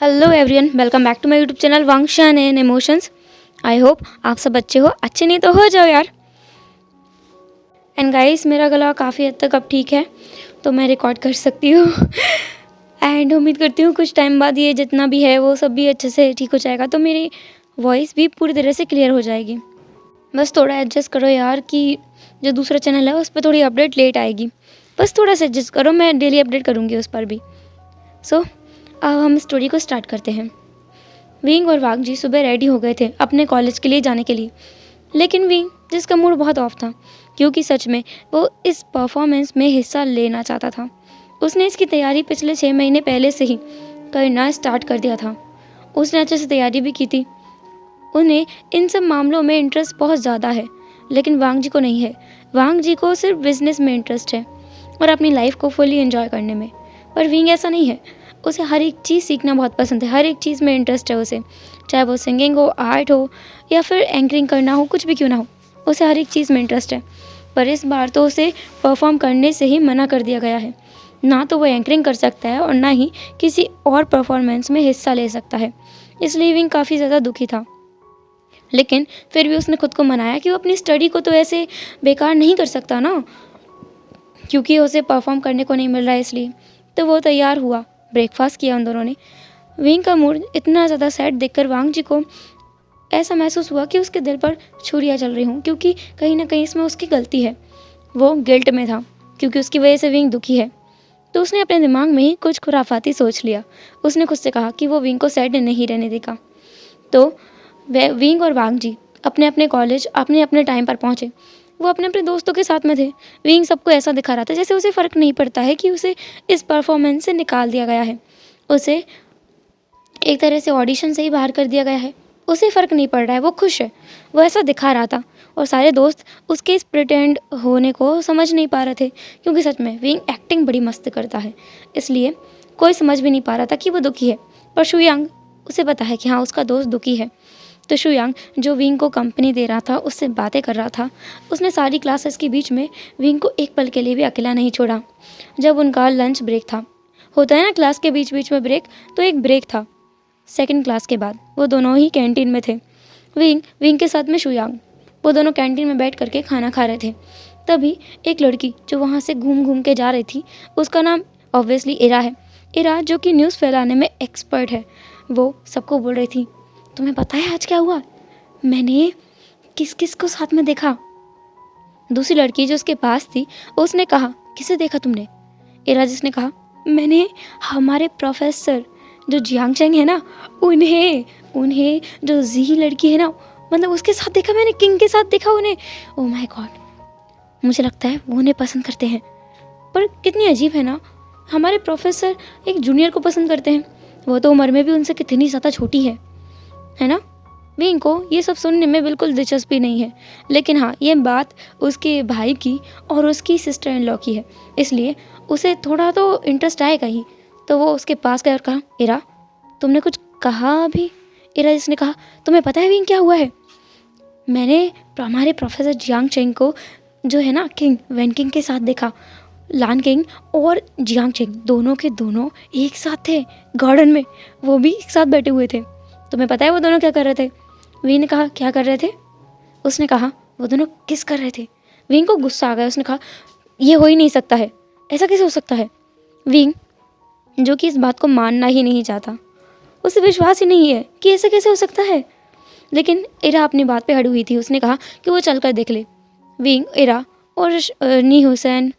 Hello everyone, welcome back to my YouTube channel वांगशान and emotions. I hope आप सब अच्छे हो, अच्छे नहीं तो हो जाओ यार। एंड गाइस, मेरा गला काफ़ी हद तक अब ठीक है, तो मैं रिकॉर्ड कर सकती हूँ। एंड उम्मीद करती हूँ कुछ टाइम बाद ये जितना भी है वो सब भी अच्छे से ठीक हो जाएगा, तो मेरी वॉइस भी पूरी तरह से क्लियर हो जाएगी। बस थोड़ा एडजस्ट करो यार कि जो दूसरा चैनल है उस पर थोड़ी अपडेट लेट आएगी। बस थोड़ा सा एडजस्ट करो, मैं डेली अपडेट करूँगी उस पर भी। सो अब हम स्टोरी को स्टार्ट करते हैं। विंग और वांग जी सुबह रेडी हो गए थे अपने कॉलेज के लिए जाने के लिए, लेकिन विंग जिसका मूड बहुत ऑफ था, क्योंकि सच में वो इस परफॉर्मेंस में हिस्सा लेना चाहता था। उसने इसकी तैयारी पिछले 6 महीने पहले से ही करना स्टार्ट कर दिया था। उसने अच्छे से तैयारी भी की थी। उन्हें इन सब मामलों में इंटरेस्ट बहुत ज़्यादा है, लेकिन वांग जी को नहीं है। वांग जी को सिर्फ बिजनेस में इंटरेस्ट है और अपनी लाइफ को फुली एंजॉय करने में। पर विंग ऐसा नहीं है। उसे हर एक चीज़ सीखना बहुत पसंद है, हर एक चीज़ में इंटरेस्ट है उसे, चाहे वो सिंगिंग हो, आर्ट हो या फिर एंकरिंग करना हो, कुछ भी क्यों ना हो, उसे हर एक चीज़ में इंटरेस्ट है। पर इस बार तो उसे परफॉर्म करने से ही मना कर दिया गया है। ना तो वो एंकरिंग कर सकता है और ना ही किसी और परफॉर्मेंस में हिस्सा ले सकता है। इसलिए विंग काफ़ी ज़्यादा दुखी था, लेकिन फिर भी उसने खुद को मनाया कि वो अपनी स्टडी को तो ऐसे बेकार नहीं कर सकता ना, क्योंकि उसे परफॉर्म करने को नहीं मिल रहा है। इसलिए तो वो तैयार हुआ। ब्रेकफास्ट किया उन दोनों ने। विंग का मूड इतना ज़्यादा सैड देखकर वांग जी को ऐसा महसूस हुआ कि उसके दिल पर छुरियाँ चल रही हों, क्योंकि कहीं ना कहीं इसमें उसकी गलती है। वो गिल्ट में था क्योंकि उसकी वजह से विंग दुखी है। तो उसने अपने दिमाग में ही कुछ खुराफाती सोच लिया। उसने खुद से कहा कि वो विंग को सैड नहीं रहने देगा। तो वह विंग और वांग जी अपने अपने कॉलेज अपने अपने टाइम पर पहुँचे। वो अपने अपने दोस्तों के साथ में थे। विंग सबको ऐसा दिखा रहा था जैसे उसे फ़र्क नहीं पड़ता है कि उसे इस परफॉर्मेंस से निकाल दिया गया है, उसे एक तरह से ऑडिशन से ही बाहर कर दिया गया है। उसे फ़र्क नहीं पड़ रहा है, वो खुश है, वो ऐसा दिखा रहा था। और सारे दोस्त उसके इस प्रिटेंड होने को समझ नहीं पा रहे थे, क्योंकि सच में विंग एक्टिंग बड़ी मस्त करता है। इसलिए कोई समझ भी नहीं पा रहा था कि वो दुखी है। पर शुयांग, उसे पता है कि हाँ, उसका दोस्त दुखी है। तो शुयांग, जो विंग को कंपनी दे रहा था, उससे बातें कर रहा था, उसने सारी क्लासेस के बीच में विंग को एक पल के लिए भी अकेला नहीं छोड़ा। जब उनका लंच ब्रेक था, होता है ना क्लास के बीच बीच में ब्रेक, तो एक ब्रेक था सेकंड क्लास के बाद। वो दोनों ही कैंटीन में थे, विंग के साथ में शुयांग। वो दोनों कैंटीन में बैठ करके खाना खा रहे थे। तभी एक लड़की जो वहाँ से घूम घूम के जा रही थी, उसका नाम ऑब्वियसली इरा है। इरा जो कि न्यूज़ फैलाने में एक्सपर्ट है, वो सबको बोल रही थी, तुम्हें पता है आज क्या हुआ? मैंने किस किस को साथ में देखा। दूसरी लड़की जो उसके पास थी, उसने कहा, किसे देखा तुमने? इरा जिसने कहा, मैंने हमारे प्रोफेसर जो जियांग चेंग है ना, उन्हें जो जी लड़की है ना, मतलब उसके साथ देखा मैंने, किंग के साथ देखा उन्हें। ओह माय गॉड, मुझे लगता है वो उन्हें पसंद करते हैं। पर कितनी अजीब है ना, हमारे प्रोफेसर एक जूनियर को पसंद करते हैं। वो तो उम्र में भी उनसे कितनी ज़्यादा छोटी है ना। विंग को ये सब सुनने में बिल्कुल दिलचस्पी नहीं है, लेकिन हाँ, ये बात उसके भाई की और उसकी सिस्टर इन लॉ की है, इसलिए उसे थोड़ा तो इंटरेस्ट आएगा ही। तो वो उसके पास गया और कहा, इरा, तुमने कुछ कहा अभी? इरा जिसने कहा, तुम्हें पता है विंग क्या हुआ है? मैंने हमारे प्रोफेसर जियांग चेंग को, जो है ना किंग, वैन किंग के साथ देखा। लान किंग और जियांग चेंग दोनों के दोनों एक साथ थे गार्डन में, वो भी एक साथ बैठे हुए थे। तुम्हें पता है वो दोनों क्या कर रहे थे? विंग ने कहा, क्या कर रहे थे? उसने कहा, वो दोनों किस कर रहे थे। विंग को गुस्सा आ गया। उसने कहा, ये हो ही नहीं सकता है, ऐसा कैसे हो सकता है? विंग, जो कि इस बात को मानना ही नहीं चाहता, उसे विश्वास ही नहीं है कि ऐसा कैसे हो सकता है, लेकिन इरा अपनी बात पे अड़ी हुई थी। उसने कहा कि वो चल कर देख ले। विंग, इरा और नी हुसैन,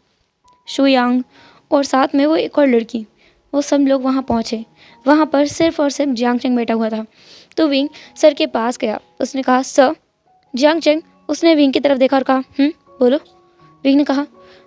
शुयांग और साथ में वो एक और लड़की, वो सब लोग वहाँ पहुँचे। वहाँ पर सिर्फ और सिर्फ जियांग चेंग बैठा हुआ था। तो विंग सर के पास गया। उसने कहा, सर। जियांग चेंग, उसने विंग की तरफ देखा और कहा, बोलो। विंग ने कहा,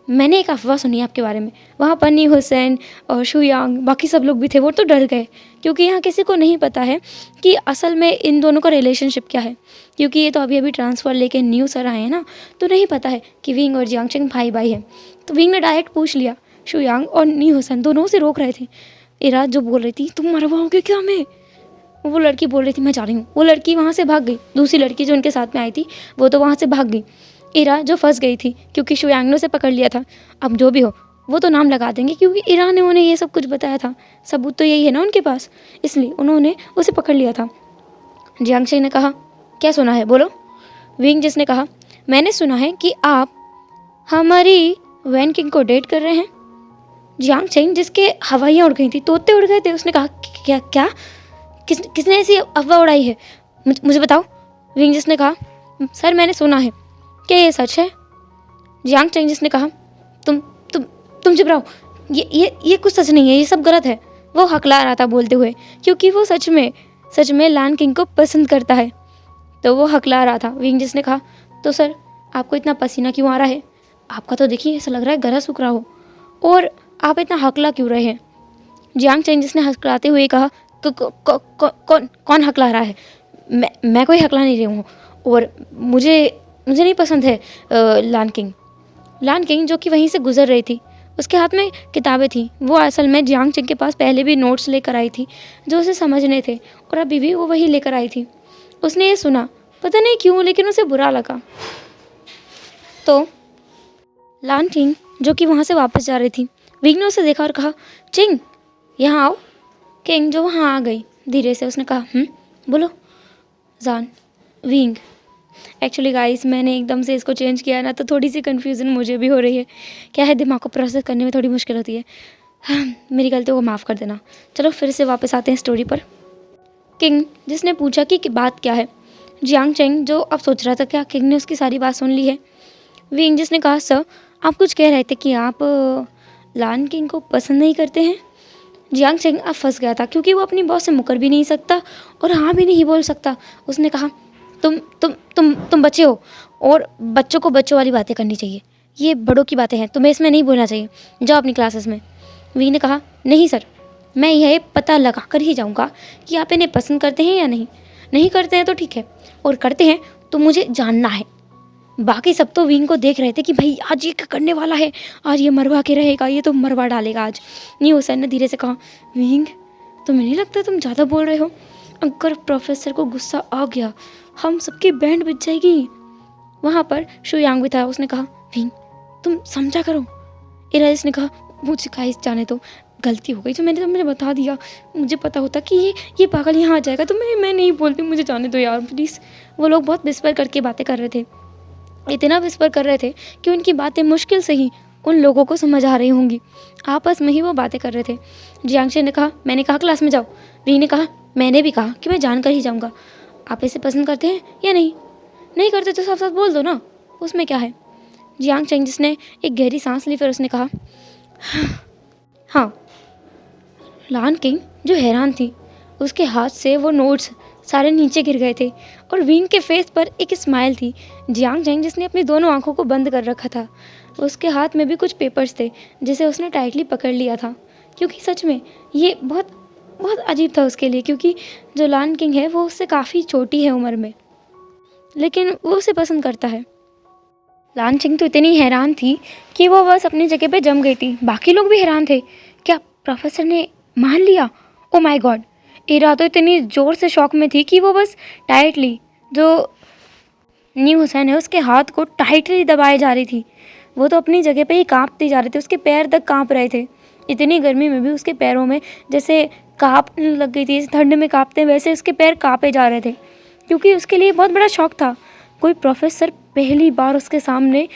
मैंने एक अफवाह सुनी आपके बारे में। वहाँ पर नी हुसैन और शुयांग, बाकी सब लोग भी थे, वो तो डर गए, क्योंकि यहाँ किसी को नहीं पता है कि असल में इन दोनों का रिलेशनशिप क्या है, क्योंकि ये तो अभी अभी ट्रांसफ़र लेके न्यू सर आए हैं ना, तो नहीं पता है कि विंग और जियांग चेंग भाई भाई हैं। तो विंग ने डायरेक्ट पूछ लिया। शुयांग और नी हुसैन दोनों से रोक रहे थे। इरा जो बोल रही थी, तुम मरवाओगे क्या हमें? वो लड़की बोल रही थी, मैं जा रही हूँ। वो लड़की वहाँ से भाग गई। दूसरी लड़की जो उनके साथ में आई थी, वो तो वहाँ से भाग गई। इरा जो फंस गई थी, क्योंकि शुयांग ने उसे पकड़ लिया था। अब जो भी हो, वो तो नाम लगा देंगे क्योंकि ईरान ने उन्हें ये सब कुछ बताया था, सबूत तो यही है ना उनके पास, इसलिए उन्होंने उसे पकड़ लिया था। जियांग चेंग ने कहा, क्या सुना है बोलो। विंग जिसने कहा, मैंने सुना है कि आप हमारी वैन किंग को डेट कर रहे हैं। जियांग चेंग जिसके हवाइयाँ उड़ गई थी, तोते उड़ गए थे, उसने कहा, क्या क्या किसने ऐसी अफवाह उड़ाई है, मुझे बताओ। विंग जिसने कहा, सर मैंने सुना है, क्या ये सच है। जियांग चेंग जिसने कहा, तुम चुप रहो, ये कुछ सच नहीं है, ये सब गलत है। वो हकला रहा था बोलते हुए, क्योंकि वो सच में लायन किंग को पसंद करता है, तो वो हकला रहा था। विंग जिसने कहा, तो सर आपको इतना पसीना क्यों आ रहा है, आपका तो देखिए ऐसा लग रहा है गला सूख रहा हो, और आप इतना हकला क्यों रहे हैं। जियांग चेंग जिसने हकलाते हुए कहा, कौन हकला रहा है, मैं कोई हकला नहीं रही हूँ, और मुझे नहीं पसंद है लायन किंग जो कि वहीं से गुजर रही थी, उसके हाथ में किताबें थी। वो असल में जियांग चेंग के पास पहले भी नोट्स लेकर आई थी जो उसे समझने थे, और अभी भी वो वही लेकर आई थी। उसने ये सुना, पता नहीं क्यों, लेकिन उसे बुरा लगा। तो लायन किंग जो कि वहाँ से वापस जा रही थी, विंग ने उसे देखा और कहा, चिंग यहाँ आओ। किंग जो वहाँ आ गई धीरे से, उसने कहा, बोलो। जान, विंग। एक्चुअली गाइस मैंने एकदम से इसको चेंज किया ना, तो थोड़ी सी कन्फ्यूज़न मुझे भी हो रही है। क्या है, दिमाग को प्रोसेस करने में थोड़ी मुश्किल होती है। मेरी गलतियों को माफ़ कर देना। चलो फिर से वापस आते हैं स्टोरी पर। किंग जिसने पूछा कि बात क्या है। जियांग चेंग जो अब सोच रहा था क्या किंग ने उसकी सारी बात सुन ली है। विंग जिसने कहा, सर आप कुछ कह रहे थे कि आप लायन किंग को पसंद नहीं करते हैं। जियांग चेंग अब फंस गया था, क्योंकि वो अपनी बॉस से मुकर भी नहीं सकता और हाँ भी नहीं बोल सकता। उसने कहा, तुम बच्चे हो, और बच्चों को बच्चों वाली बातें करनी चाहिए, ये बड़ों की बातें हैं, तुम्हें इसमें नहीं बोलना चाहिए, जाओ अपनी क्लासेस में। विंग ने कहा, नहीं सर, मैं यह पता लगा कर ही जाऊँगा कि आप इन्हें पसंद करते हैं या नहीं करते हैं तो ठीक है, और करते हैं तो मुझे जानना है। बाकी सब तो विंग को देख रहे थे कि भाई आज ये करने वाला है, आज ये मरवा के रहेगा, ये तो मरवा डालेगा आज। न्यू हुसैन ने धीरे से कहा, विंग तुम्हें नहीं लगता तुम ज़्यादा बोल रहे हो, अगर प्रोफेसर को गुस्सा आ गया हम सबकी बैंड बज जाएगी। वहाँ पर शुयांग भी था, उसने कहा, विंग तुम समझा करो। इराइस ने कहा, मुझे गाइस जाने दो, गलती हो गई तो मैंने मुझे बता दिया, मुझे पता होता कि ये पागल यहाँ आ जाएगा तो मैं नहीं बोलती, मुझे जाने दो यार प्लीज़। वो लोग बहुत विस्पर करके बातें कर रहे थे, इतना विस्पर कर रहे थे कि उनकी बातें मुश्किल से ही उन लोगों को समझ आ रही होंगी। आपस में ही वो बातें कर रहे थे। जियांग चेंग ने कहा, मैंने कहा क्लास में जाओ। विंग ने कहा, मैंने भी कहा कि मैं जानकर ही जाऊँगा। आप इसे पसंद करते हैं या नहीं करते तो साफ साफ बोल दो ना, उसमें क्या है। जियांग चेंग जिसने एक गहरी सांस ली, फिर उसने कहा, हाँ। लायन किंग जो हैरान थी, उसके हाथ से वो नोट्स सारे नीचे गिर गए थे और विंग के फेस पर एक स्माइल थी। जियांग चेंग जिसने अपनी दोनों आंखों को बंद कर रखा था, उसके हाथ में भी कुछ पेपर्स थे जिसे उसने टाइटली पकड़ लिया था, क्योंकि सच में ये बहुत बहुत अजीब था उसके लिए, क्योंकि जो लायन किंग है वो उससे काफ़ी छोटी है उम्र में, लेकिन वो उसे पसंद करता है। लायन किंग तो इतनी हैरान थी कि वो बस अपनी जगह पे जम गई थी। बाकी लोग भी हैरान थे, क्या प्रोफेसर ने मान लिया? Oh my God. इरा तो इतनी ज़ोर से शॉक में थी कि वो बस टाइटली, जो न्यू हुसैन है उसके हाथ को टाइटली दबाए जा रही थी। वो तो अपनी जगह पे ही कांपती जा रही थी, उसके पैर तक कांप रहे थे। इतनी गर्मी में भी उसके पैरों में जैसे कांपने लग गई थी, ठंड में कांपते वैसे उसके पैर कांपे जा रहे थे, क्योंकि उसके लिए बहुत बड़ा शौक था। कोई प्रोफेसर पहली बार उसके सामने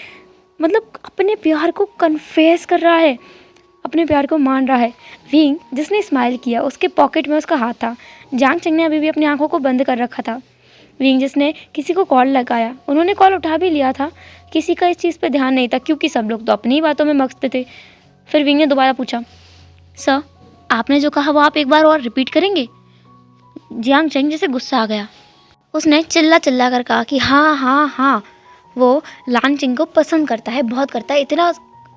मतलब अपने प्यार को कन्फेस कर रहा है, अपने प्यार को मान रहा है। विंग जिसने स्माइल किया, उसके पॉकेट में उसका हाथ था। जियांग चेंग ने अभी भी अपनी आंखों को बंद कर रखा था। विंग जिसने किसी को कॉल लगाया, उन्होंने कॉल उठा भी लिया था, किसी का इस चीज़ पर ध्यान नहीं था क्योंकि सब लोग तो अपनी ही बातों में मस्त थे। फिर विंग ने दोबारा पूछा, सर आपने जो कहा वो आप एक बार और रिपीट करेंगे? जियांग चेंग जिसे गुस्सा आ गया, उसने चिल्ला चिल्ला कर कहा कि हाँ हाँ हाँ, वो लायन किंग को पसंद करता है, बहुत करता है, इतना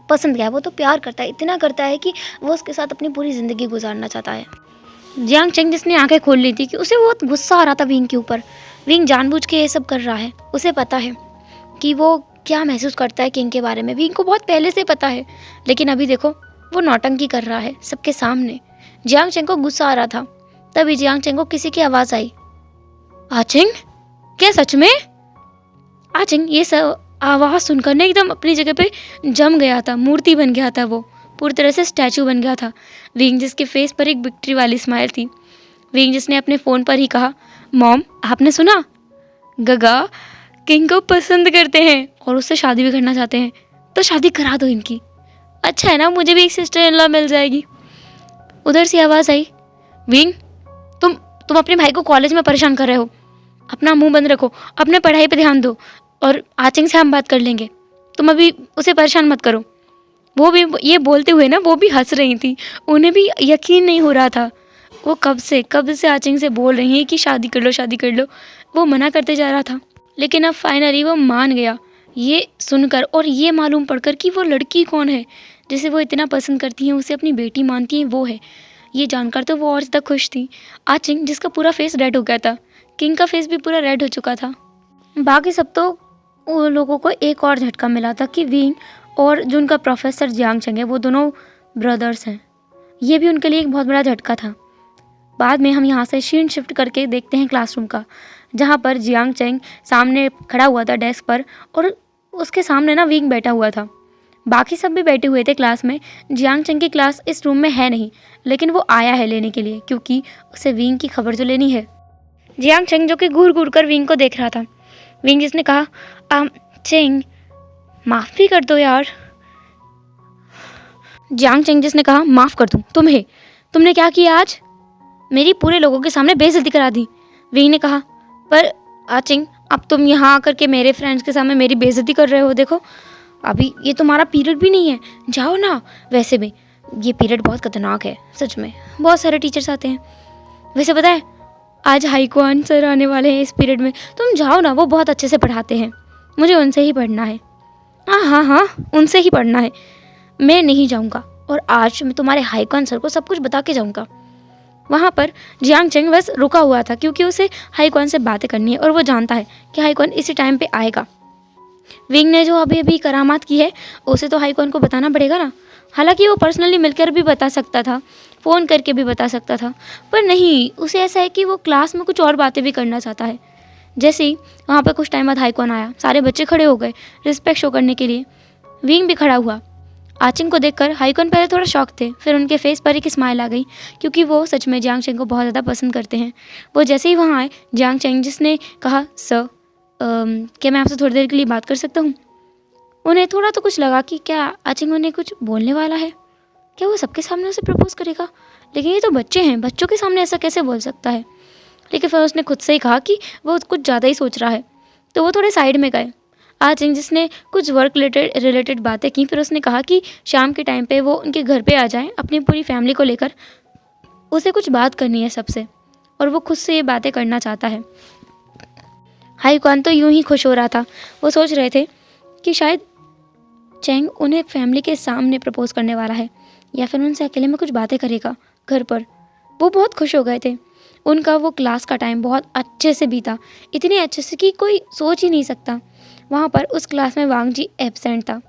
पसंद क्या है, वो तो प्यार करता है, इतना करता है कि वो उसके साथ अपनी पूरी ज़िंदगी गुजारना चाहता है। जियांग चेंग जिसने आंखें खोल ली थी कि उसे बहुत गुस्सा आ रहा था विंग के ऊपर। विंग जानबूझ के ये सब कर रहा है, उसे पता है कि वो क्या महसूस करता है किंग के बारे में, विंग को बहुत पहले से पता है, लेकिन अभी देखो वो नौटंकी कर रहा है सबके सामने। जियांग चेंग को गुस्सा आ रहा था, तभी जियांग चेंग को किसी की आवाज़ आई, आचिंग, क्या सच में? आचिंग ये सब आवाज़ सुनकर ना एकदम अपनी जगह पे जम गया था, मूर्ति बन गया था वो पूरी तरह से स्टैचू बन गया था। विंग जिसके फेस पर एक विक्ट्री वाली स्माइल थी। विंग जिसने अपने फ़ोन पर ही कहा, मॉम आपने सुना, गगा किंग को पसंद करते हैं और उससे शादी भी करना चाहते हैं, तो शादी करा दो इनकी। अच्छा है ना, मुझे भी एक सिस्टर इन लॉ मिल जाएगी। उधर से आवाज़ आई, विंग तुम अपने भाई को कॉलेज में परेशान कर रहे हो, अपना मुंह बंद रखो, अपने पढ़ाई पे ध्यान दो और आचिंग से हम बात कर लेंगे, तुम अभी उसे परेशान मत करो। वो भी ये बोलते हुए ना वो भी हंस रही थी, उन्हें भी यकीन नहीं हो रहा था। वो कब से आचिंग से बोल रही हैं कि शादी कर लो शादी कर लो, वो मना करते जा रहा था, लेकिन अब फाइनली वो मान गया ये सुनकर और ये मालूम पड़कर कि वो लड़की कौन है जिसे वो इतना पसंद करती हैं, उसे अपनी बेटी मानती हैं, वो है। ये जानकर तो वो और ज़्यादा खुश थी। आचिंग जिसका पूरा फेस रेड हो गया था, किंग का फेस भी पूरा रेड हो चुका था। बाकी सब तो उन लोगों को एक और झटका मिला था कि विंग और जो उनका प्रोफेसर जियांग चंग है वो दोनों ब्रदर्स हैं। ये भी उनके लिए एक बहुत बड़ा झटका था। बाद में हम यहाँ से शीन शिफ्ट करके देखते हैं क्लासरूम का, जहाँ पर जियांग चंग सामने खड़ा हुआ था डेस्क पर और उसके सामने ना विंग बैठा हुआ था। बाकी सब भी बैठे हुए थे क्लास में। जियांग चंग की क्लास इस रूम में है नहीं, लेकिन वो आया है लेने के लिए, क्योंकि उसे विंग की खबर तो लेनी है। जियांग चंग जो कि घूर घूर कर विंग को देख रहा था। विंग जिसने कहा, चंग माफ़ भी कर दो यार। जियांग चंग जिसने कहा, माफ़ कर दूँ तुम्हें, तुमने क्या किया आज, मेरी पूरे लोगों के सामने बेइज्जती करा दी। विंग ने कहा, पर आचिंग अब तुम यहाँ आकर के मेरे फ्रेंड्स के सामने मेरी बेइज्जती कर रहे हो, देखो अभी ये तुम्हारा पीरियड भी नहीं है, जाओ ना। वैसे भी ये पीरियड बहुत खतरनाक है, सच में बहुत सारे टीचर्स आते हैं। वैसे पता है आज हाईक्वान सर आने वाले हैं इस पीरियड में, तुम जाओ ना, वो बहुत अच्छे से पढ़ाते हैं, मुझे उनसे ही पढ़ना है। हाँ उनसे ही पढ़ना है, मैं नहीं जाऊँगा और आज मैं तुम्हारे हाईक्वान सर को सब कुछ बता के जाऊँगा। वहाँ पर जियांग चंग बस रुका हुआ था क्योंकि उसे हाईक्वान से बातें करनी है और वो जानता है कि हाईक्वान इसी टाइम पे आएगा। विंग ने जो अभी करामात की है उसे तो हाईक्वान को बताना पड़ेगा ना। हालांकि वो पर्सनली मिलकर भी बता सकता था, फ़ोन करके भी बता सकता था, पर नहीं, उसे ऐसा है कि वो क्लास में कुछ और बातें भी करना चाहता है। जैसे ही वहाँ पर कुछ टाइम बाद हाईक्वान आया, सारे बच्चे खड़े हो गए रिस्पेक्ट शो करने के लिए। विंग भी खड़ा हुआ। आचिंग को देखकर हाईक्वान पहले थोड़ा शॉक थे, फिर उनके फेस पर एक स्माइल आ गई क्योंकि वो सच में जियांग चंग को बहुत ज़्यादा पसंद करते हैं। वो जैसे ही वहाँ आए, जियांग चंग जिसने कहा, सर क्या मैं आपसे थोड़ी देर के लिए बात कर सकता हूँ। उन्हें थोड़ा तो कुछ लगा कि क्या आचिंग उन्हें कुछ बोलने वाला है, क्या वो सबके सामने उसे प्रपोज करेगा, लेकिन ये तो बच्चे हैं, बच्चों के सामने ऐसा कैसे बोल सकता है। लेकिन फिर उसने खुद से ही कहा कि वो कुछ ज़्यादा ही सोच रहा है, तो वो थोड़े साइड में गए। आचिंग जिसने कुछ वर्क रिलेटेड बातें की, फिर उसने कहा कि शाम के टाइम पे वो उनके घर पे आ जाएं अपनी पूरी फैमिली को लेकर, उसे कुछ बात करनी है सबसे, और वो खुद से ये बातें करना चाहता है। हाईक्वान तो यूं ही खुश हो रहा था, वो सोच रहे थे कि शायद चैंग उन्हें फैमिली के सामने प्रपोज करने वाला है या फिर उनसे अकेले में कुछ बातें करेगा घर पर। वो बहुत खुश हो गए थे। उनका वो क्लास का टाइम बहुत अच्छे से बीता, इतने अच्छे से कि कोई सोच ही नहीं सकता। वहाँ पर उस क्लास में वांग जी एब्सेंट था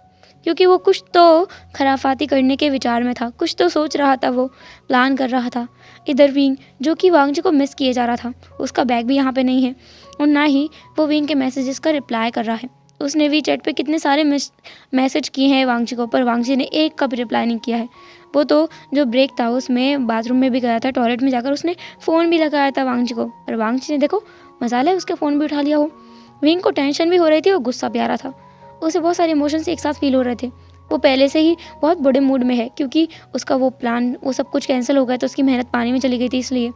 क्योंकि वो कुछ तो खराफाती करने के विचार में था, कुछ तो सोच रहा था, वो प्लान कर रहा था। इधर विंग जो कि वांग जी को मिस किए जा रहा था, उसका बैग भी यहाँ पे नहीं है और ना ही वो विंग के मैसेजेस का रिप्लाई कर रहा है। उसने वी चैट पे कितने सारे मैसेज किए हैं वांग जी को, पर वांग जी ने एक का भी रिप्लाई नहीं किया है। वो तो जो ब्रेक था उसमें बाथरूम में भी गया था, टॉयलेट में जाकर उसने फ़ोन भी लगाया था वांग जी को, पर वांग जी ने देखो मसाला है उसके फ़ोन भी उठा लिया हो। विंग को टेंशन भी हो रही थी और गुस्सा भी आ रहा था, उसे बहुत सारे इमोशंस एक साथ फील हो रहे थे। वो पहले से ही बहुत बुरे मूड में है क्योंकि उसका वो प्लान वो सब कुछ कैंसिल हो गया, तो उसकी मेहनत पानी में चली गई थी। इसलिए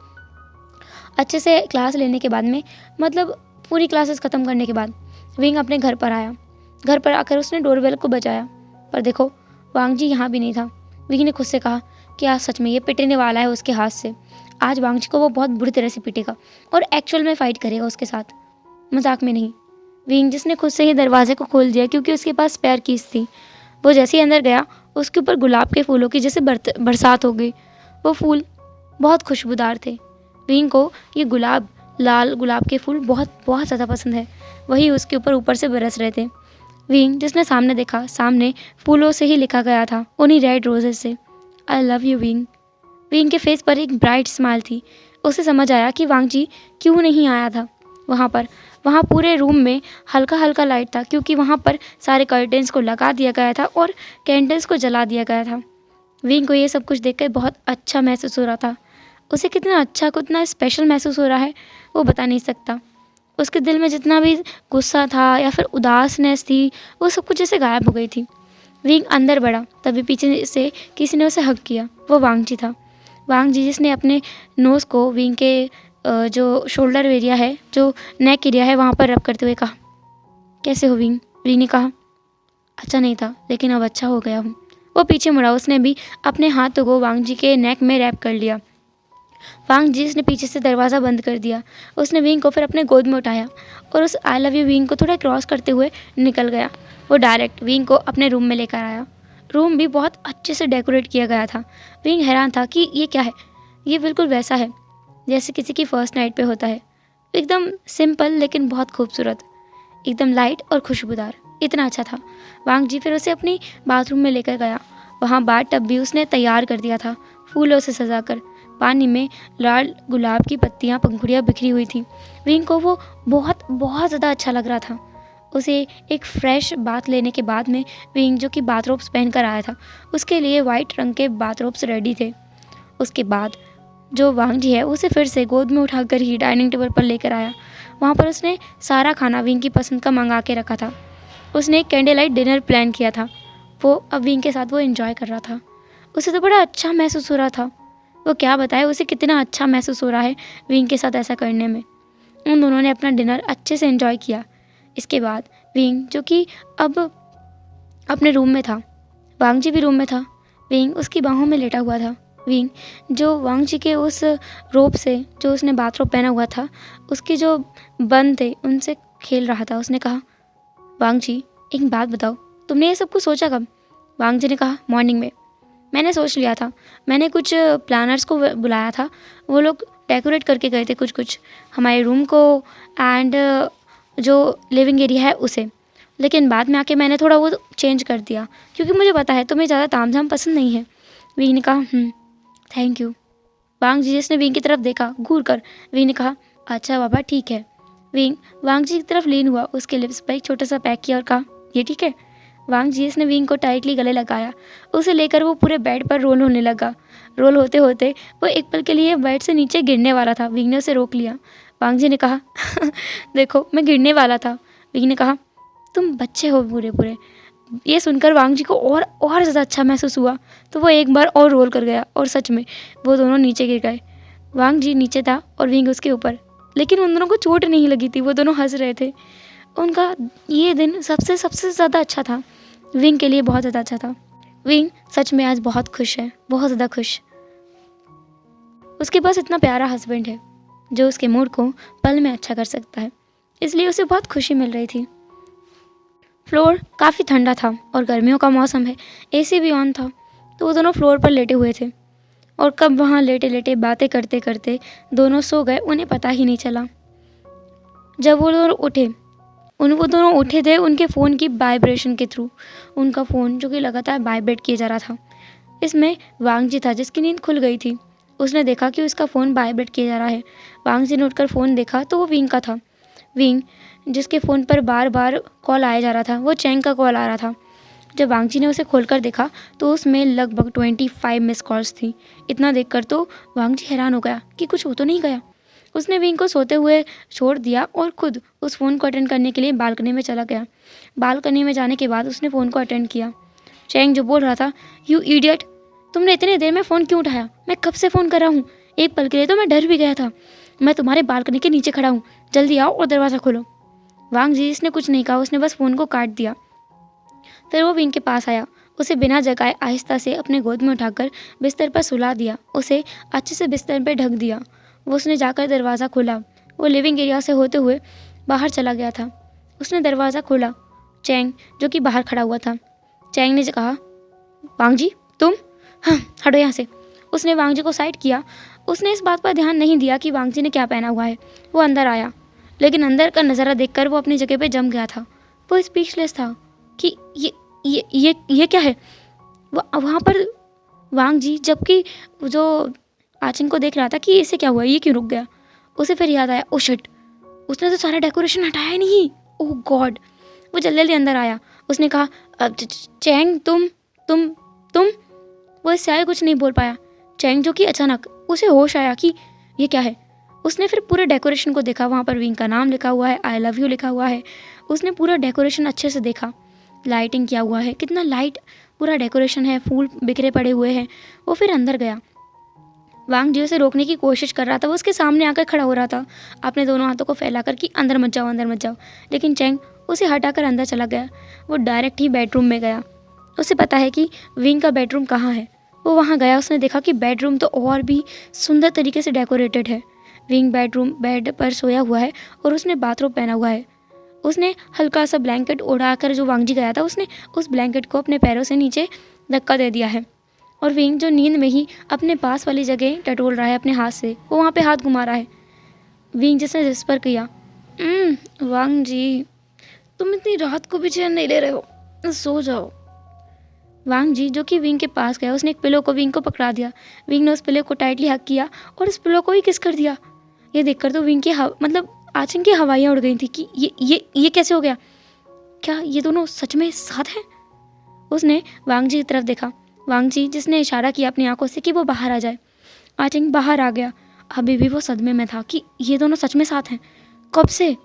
अच्छे से क्लास लेने के बाद में, मतलब पूरी क्लासेस ख़त्म करने के बाद, विंग अपने घर पर आया। घर पर आकर उसने डोरबेल को बजाया, पर देखो वांग जी यहाँ भी नहीं था। विंग ने खुद से कहा कि आज सच में ये पिटने वाला है उसके हाथ से। आज वांग जी को वो बहुत बुरी तरह से पीटेगा और एक्चुअल में फ़ाइट करेगा उसके साथ, मजाक में नहीं। विंग जिसने खुद से ही दरवाजे को खोल दिया क्योंकि उसके पास स्पेयर कीज थी। वो जैसे ही अंदर गया, उसके ऊपर गुलाब के फूलों की जैसे बरसात हो गई। वो फूल बहुत खुशबूदार थे। विंग को ये लाल गुलाब के फूल बहुत बहुत ज़्यादा पसंद है, वही उसके ऊपर से बरस रहे थे। विंग जिसने सामने देखा, सामने फूलों से ही लिखा गया था, उन्हीं रेड रोजेस से, I love you wing. Wing के फेस पर एक ब्राइट स्माइल थी। उसे समझ आया कि वांग जी क्यों नहीं आया था वहाँ पूरे रूम में हल्का हल्का लाइट था क्योंकि वहाँ पर सारे कर्टेंस को लगा दिया गया था और कैंडल्स को जला दिया गया था। विंग को ये सब कुछ देखकर बहुत अच्छा महसूस हो रहा था। उसे कितना अच्छा, कितना स्पेशल महसूस हो रहा है वो बता नहीं सकता। उसके दिल में जितना भी गुस्सा था या फिर उदासनेस थी, वो सब कुछ जैसे गायब हो गई थी। विंग अंदर बढ़ा, तभी पीछे से किसी ने उसे हग किया। वो वांग जी था। वांग जी जिसने अपने नोज़ को विंग के जो शोल्डर एरिया है, जो नेक एरिया है, वहाँ पर रब करते हुए कहा, कैसे हो विंग? विंग ने कहा, अच्छा नहीं था लेकिन अब अच्छा हो गया हूँ। वो पीछे मुड़ा, उसने भी अपने हाथों को वांग जी के नेक में रैप कर लिया। वांग जी ने पीछे से दरवाज़ा बंद कर दिया। उसने विंग को फिर अपने गोद में उठाया और उस आई लव यू विंग को थोड़ा क्रॉस करते हुए निकल गया। वो डायरेक्ट विंग को अपने रूम में लेकर आया। रूम भी बहुत अच्छे से डेकोरेट किया गया था। विंग हैरान था कि ये क्या है। ये बिल्कुल वैसा है जैसे किसी की फर्स्ट नाइट पे होता है, एकदम सिंपल लेकिन बहुत खूबसूरत, एकदम लाइट और खुशबूदार। इतना अच्छा था। वांग जी फिर उसे अपनी बाथरूम में लेकर गया। वहाँ बाथ टब भी उसने तैयार कर दिया था, फूलों से सजाकर। पानी में लाल गुलाब की पत्तियाँ, पंखुड़ियाँ बिखरी हुई थी। विंग को वो बहुत बहुत ज़्यादा अच्छा लग रहा था। उसे एक फ्रेश बाथ लेने के बाद में विंग, जो कि बाथरोब्स पहन कर आया था, उसके लिए वाइट रंग के बाथरोब्स रेडी थे। उसके बाद जो वांग जी है उसे फिर से गोद में उठाकर ही डाइनिंग टेबल पर लेकर आया। वहाँ पर उसने सारा खाना विंग की पसंद का मंगा के रखा था। उसने एक कैंडल लाइट डिनर प्लान किया था। वो अब विंग के साथ वो एंजॉय कर रहा था। उसे तो बड़ा अच्छा महसूस हो रहा था। वो क्या बताए उसे कितना अच्छा महसूस हो रहा है विंग के साथ ऐसा करने में। उन दोनों ने अपना डिनर अच्छे से एंजॉय किया। इसके बाद विंग, जो कि अब अपने रूम में था, वांग जी भी रूम में था। विंग उसकी बाहों में लेटा हुआ था। विंग जो वांग जी के उस रोब से, जो उसने बाथरोब पहना हुआ था, उसके जो बंद थे उनसे खेल रहा था। उसने कहा, वांग जी एक बात बताओ, तुमने ये सब कुछ सोचा कब? वांग जी ने कहा, मॉर्निंग में। मैंने सोच लिया था। मैंने कुछ प्लानर्स को बुलाया था। वो लोग डेकोरेट करके गए थे कुछ कुछ हमारे रूम को एंड जो लिविंग एरिया है उसे। लेकिन बाद में आके मैंने थोड़ा वो चेंज कर दिया, क्योंकि मुझे पता है तुम्हें ज़्यादा तामझाम पसंद नहीं है। विंग ने कहा, थैंक यू। वांग जी जिसने विंग की तरफ देखा घूर कर, विंग ने कहा, अच्छा बाबा ठीक है। विंग वांग जी की तरफ लीन हुआ, उसके लिप्स पर एक छोटा सा पैक किया और कहा, ये ठीक है? वांग जी ने विंग को टाइटली गले लगाया। उसे लेकर वो पूरे बेड पर रोल होने लगा। रोल होते होते वो एक पल के लिए बेड से नीचे गिरने वाला था। विंग ने उसे रोक लिया। वांग जी ने कहा, देखो मैं गिरने वाला था। विंग ने कहा, तुम बच्चे हो पूरे पूरे। ये सुनकर वांग जी को और ज़्यादा अच्छा महसूस हुआ, तो वो एक बार और रोल कर गया और सच में वो दोनों नीचे गिर गए। वांग जी नीचे था और विंग उसके ऊपर, लेकिन उन दोनों को चोट नहीं लगी थी। वो दोनों हंस रहे थे। उनका ये दिन सबसे सबसे ज़्यादा अच्छा था। विंग के लिए बहुत ज़्यादा अच्छा था। विंग सच में आज बहुत खुश है, बहुत ज़्यादा खुश। उसके पास इतना प्यारा हस्बैंड है जो उसके मूड को पल में अच्छा कर सकता है, इसलिए उसे बहुत खुशी मिल रही थी। फ्लोर काफ़ी ठंडा था और गर्मियों का मौसम है, एसी भी ऑन था, तो वो दोनों फ्लोर पर लेटे हुए थे। और कब वहाँ लेटे लेटे बातें करते करते दोनों सो गए, उन्हें पता ही नहीं चला। जब वो दोनों उठे थे उनके फ़ोन की वाइब्रेशन के थ्रू। उनका फ़ोन जो कि लगातार वाइब्रेट किया जा रहा था। इसमें वांग जी था जिसकी नींद खुल गई थी। उसने देखा कि उसका फ़ोन वाइब्रेट किया जा रहा है। वांग जी ने उठकर फ़ोन देखा तो वो विंग का था। विंग जिसके फ़ोन पर बार बार कॉल आया जा रहा था, वो चैंग का कॉल आ रहा था। जब वांग जी ने उसे खोलकर देखा तो उसमें लगभग 25 मिस कॉल्स थी। इतना देखकर तो वांग जी हैरान हो गया कि कुछ हो तो नहीं गया। उसने विंग को सोते हुए छोड़ दिया और खुद उस फ़ोन को अटेंड करने के लिए बालकनी में चला गया। बालकनी में जाने के बाद उसने फ़ोन को अटेंड किया। चैंग जो बोल रहा था, यू इडियट, तुमने इतनी देर में फ़ोन क्यों उठाया? मैं कब से फ़ोन कर रहा हूँ। एक पल के लिए तो मैं डर भी गया था। मैं तुम्हारे बालकनी के नीचे खड़ा हूँ, जल्दी आओ और दरवाज़ा खोलो। वांग जी इसने कुछ नहीं कहा, उसने बस फ़ोन को काट दिया। फिर वो विंग के पास आया, उसे बिना जगाए आहिस्ता से अपने गोद में उठाकर बिस्तर पर सुला दिया, उसे अच्छे से बिस्तर पर ढक दिया। वो उसने जाकर दरवाज़ा खोला। वो लिविंग एरिया से होते हुए बाहर चला गया था। उसने दरवाज़ा खोला। चैंग जो कि बाहर खड़ा हुआ था। चैंग ने कहा, वांग जी तुम? हाँ, हटो यहाँ से। उसने वांग जी को साइड किया। उसने इस बात पर ध्यान नहीं दिया कि वांग जी ने क्या पहना हुआ है। वो अंदर आया, लेकिन अंदर का नज़ारा देखकर वो अपनी जगह पे जम गया था। वो स्पीचलेस था कि ये क्या है। वहाँ पर वांग जी जबकि जो आचन को देख रहा था कि इसे क्या हुआ, ये क्यों रुक गया। उसे फिर याद आया, ओ शिट, उसने तो सारा डेकोरेशन हटाया ही नहीं। ओह गॉड। वो जल्दी जल्दी अंदर आया। उसने कहा, चैंग तुम वो इससे आगे कुछ नहीं बोल पाया। चैंग जो कि अचानक उसे होश आया कि ये क्या है। उसने फिर पूरे डेकोरेशन को देखा, वहाँ पर विंग का नाम लिखा हुआ है, आई लव यू लिखा हुआ है। उसने पूरा डेकोरेशन अच्छे से देखा, लाइटिंग किया हुआ है, कितना लाइट पूरा डेकोरेशन है, फूल बिखरे पड़े हुए हैं। वो फिर अंदर गया। वांग जी उसे रोकने की कोशिश कर रहा था, वो उसके सामने आकर खड़ा हो रहा था अपने दोनों हाथों को फैलाकर कि अंदर मत जाओ, अंदर मत जाओ। लेकिन चैंग उसे हटाकर अंदर चला गया। वो डायरेक्ट ही बेडरूम में गया। उसे पता है कि विंग का बेडरूम कहाँ है। वो वहाँ गया, उसने देखा कि बेडरूम तो और भी सुंदर तरीके से डेकोरेटेड है। विंग बेड पर सोया हुआ है और उसने बाथरोब पहना हुआ है। उसने हल्का सा ब्लैंकेट उड़ाकर, जो वांग जी गया था, उसने उस ब्लैंकेट को अपने पैरों से नीचे धक्का दे दिया है। और विंग जो नींद में ही अपने पास वाली जगह टटोल रहा है अपने हाथ से, वो वहाँ पे हाथ घुमा रहा है। विंग जिसने विस्पर किया, वांग जी तुम इतनी रात को भी चैन नहीं ले रहे हो, सो जाओ। वांग जी जो कि विंग के पास गया, उसने एक पिलो को विंग को पकड़ा दिया। विंग ने उस पिलो को टाइटली हक किया और उस पिलो को ही किस कर दिया। ये देखकर तो विंग की मतलब आचन की हवाइयाँ उड़ गई थी कि ये कैसे हो गया, क्या ये दोनों सच में साथ हैं। उसने वांग जी की तरफ देखा। वांग जी जिसने इशारा किया अपनी आंखों से कि वो बाहर आ जाए। आचन बाहर आ गया। अभी भी वो सदमे में था कि ये दोनों सच में साथ हैं। कब से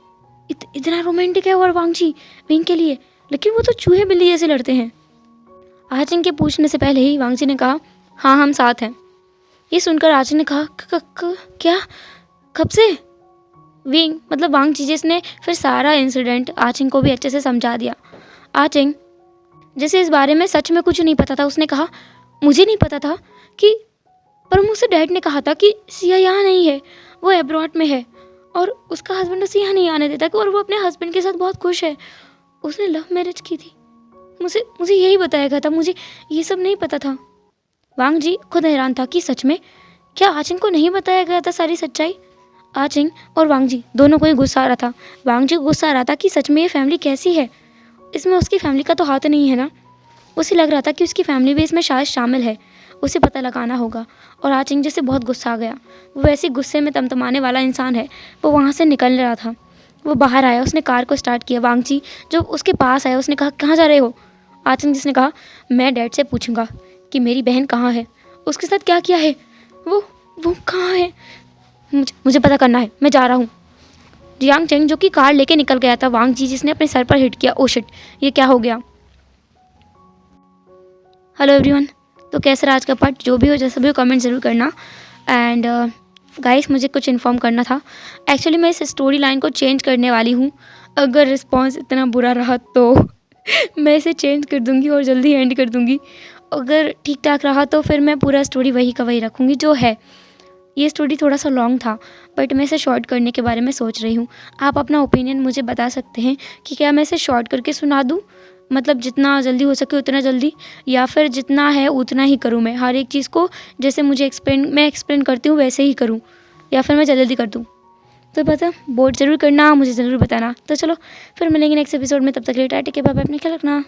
इतना रोमांटिक है और वांग जी विंग के लिए, लेकिन वो तो चूहे बिल्ली जैसे लड़ते हैं। आचन के पूछने से पहले ही वांग जी ने कहा, हाँ हम साथ हैं। ये सुनकर आचन ने कहा, क्या, कब से। विंग मतलब वांग जी जिसने फिर सारा इंसिडेंट आचिंग को भी अच्छे से समझा दिया। आचिंग जैसे इस बारे में सच में कुछ नहीं पता था, उसने कहा, मुझे नहीं पता था कि, पर मुझसे डैड ने कहा था कि सिया यहाँ नहीं है, वो एब्रॉड में है और उसका हस्बैंड उसे यहाँ नहीं आने देता और वो अपने हस्बैंड के साथ बहुत खुश है। उसने लव मैरिज की थी, मुझे यही बताया गया था, मुझे ये सब नहीं पता था। वांग जी खुद हैरान था कि सच में क्या आचिंग को नहीं बताया गया था सारी सच्चाई। आचिंग और वांग जी दोनों को ही गुस्सा आ रहा था। वांग जी को गुस्सा आ रहा था कि सच में ये फैमिली कैसी है, इसमें उसकी फैमिली का तो हाथ नहीं है ना। उसे लग रहा था कि उसकी फैमिली भी इसमें शायद शामिल है, उसे पता लगाना होगा। और आचिंग जैसे बहुत गुस्सा आ गया, वो वैसे गुस्से में तमतमाने वाला इंसान है, वो वहाँ से निकल रहा था। वो बाहर आया, उसने कार को स्टार्ट किया। वांग जी जो उसके पास आया, उसने कहा, कहाँ जा रहे हो। आचिंग जिसने कहा, मैं डैड से पूछूंगा कि मेरी बहन कहाँ है, उसके साथ क्या किया है, वो कहाँ है, मुझे पता करना है, मैं जा रहा हूँ। जियांग चेंग जो कि कार लेके निकल गया था। वांग जी जिसने अपने सर पर हिट किया, ओ शिट, ये क्या हो गया। हेलो एवरीवन, तो कैसा रहा आज का पार्ट। जो भी हो जैसा भी हो कमेंट ज़रूर करना। एंड गाइस मुझे कुछ इन्फॉर्म करना था। एक्चुअली मैं इस स्टोरी लाइन को चेंज करने वाली हूँ। अगर रिस्पॉन्स इतना बुरा रहा तो मैं इसे चेंज कर दूँगी और जल्दी एंड कर दूँगी। अगर ठीक ठाक रहा तो फिर मैं पूरा स्टोरी वही का वही रखूँगी जो है। ये स्टोरी थोड़ा सा लॉन्ग था, बट मैं इसे शॉर्ट करने के बारे में सोच रही हूँ। आप अपना ओपिनियन मुझे बता सकते हैं कि क्या मैं इसे शॉर्ट करके सुना दूँ, मतलब जितना जल्दी हो सके उतना जल्दी, या फिर जितना है उतना ही करूँ। मैं हर एक चीज़ को जैसे मुझे मैं एक्सप्लेन करती हूँ वैसे ही करूँ, या फिर मैं जल्दी कर दूँ। तो पता वोट ज़रूर करना, मुझे ज़रूर बताना। तो चलो फिर मिलेंगे नेक्स्ट एपिसोड में, तब तक के लिए टाटा, के बाय बाय, अपने ख्याल रखना।